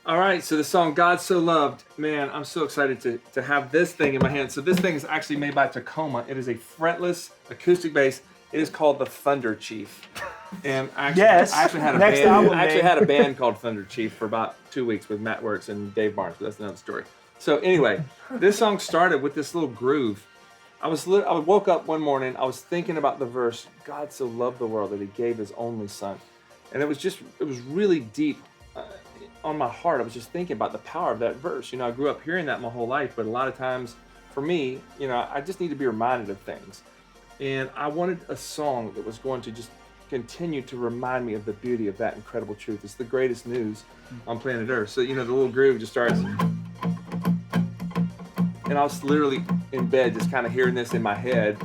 All right, so the song God So Loved, man, I'm so excited to have this thing in my hand. So this thing is actually made by Tacoma. It is a fretless acoustic bass. It is called the Thunder Chief. And I actually had a band called Thunder Chief for about 2 weeks with Matt Works and Dave Barnes, but that's another story. So anyway, this song started with this little groove. I woke up one morning, I was thinking about the verse, God so loved the world that he gave his only son. And it was really deep on my heart. I was just thinking about the power of that verse. I grew up hearing that my whole life, but a lot of times for me, I just need to be reminded of things. And I wanted a song that was going to just continue to remind me of the beauty of that incredible truth. It's the greatest news on planet Earth. So, the little groove just starts. And I was literally in bed just kind of hearing this in my head.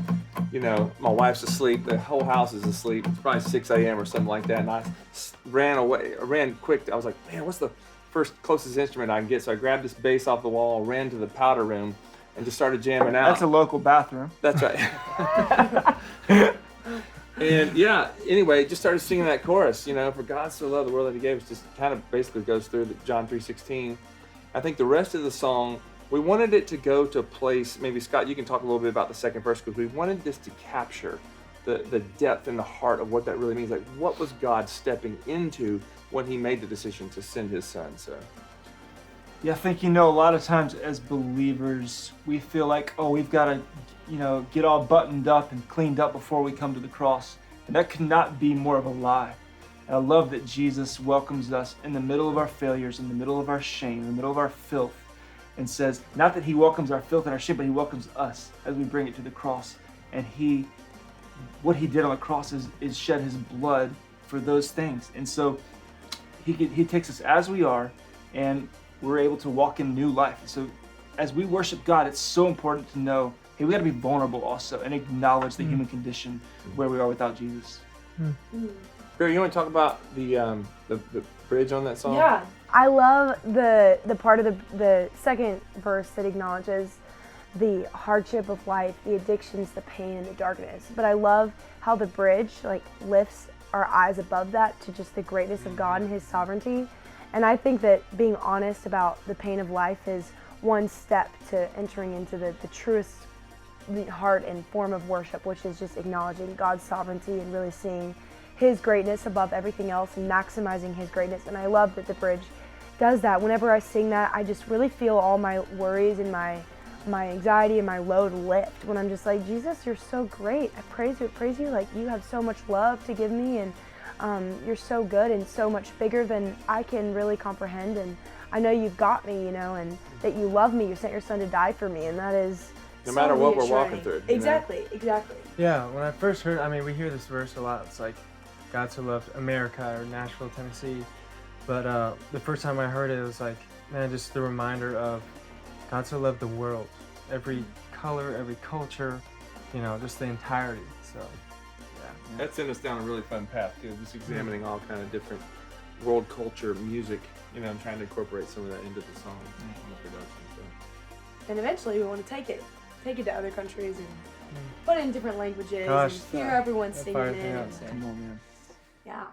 My wife's asleep, the whole house is asleep. It's probably 6 a.m. or something like that. And I ran quick. I was like, man, what's the closest instrument I can get? So I grabbed this bass off the wall, ran to the powder room, and just started jamming out. That's a local bathroom. That's right. And anyway, just started singing that chorus, for God so loved the world that he gave us, just kind of basically goes through John 3:16. I think the rest of the song, we wanted it to go to a place, maybe Scott, you can talk a little bit about the second verse, because we wanted this to capture the depth and the heart of what that really means. Like, what was God stepping into when he made the decision to send his son? So. Yeah, I think, a lot of times as believers, we feel like, we've got to, get all buttoned up and cleaned up before we come to the cross. And that could not be more of a lie. And I love that Jesus welcomes us in the middle of our failures, in the middle of our shame, in the middle of our filth, and says, not that he welcomes our filth and our shame, but he welcomes us as we bring it to the cross. And what he did on the cross is shed his blood for those things. And so he takes us as we are, and we're able to walk in new life. So as we worship God, it's so important to know, hey, we got to be vulnerable also and acknowledge the human condition where we are without Jesus. Barry, you want to talk about the bridge on that song? Yeah. I love the part of the second verse that acknowledges the hardship of life, the addictions, the pain, and the darkness. But I love how the bridge lifts our eyes above that to just the greatness of God and his sovereignty. And I think that being honest about the pain of life is one step to entering into the truest heart and form of worship, which is just acknowledging God's sovereignty and really seeing his greatness above everything else and maximizing his greatness. And I love that the bridge does that. Whenever I sing that, I just really feel all my worries and my anxiety and my load lift when I'm just like, Jesus, you're so great. I praise you. Like, you have so much love to give me, and you're so good and so much bigger than I can really comprehend. And I know you've got me, and that you love me. You sent your son to die for me, and that is no matter what we're walking through. Exactly. Yeah, when I first heard, we hear this verse a lot. It's like, God so loved America or Nashville, Tennessee. But the first time I heard it was like, man, just the reminder of God so loved the world. Every color, every culture, just the entirety. So, yeah. That sent us down a really fun path, too, just examining all kind of different world culture, music, and trying to incorporate some of that into the song and the production. So. And eventually we want to take it to other countries and put it in different languages Gosh, and hear everyone singing it. Come on, man. Yeah.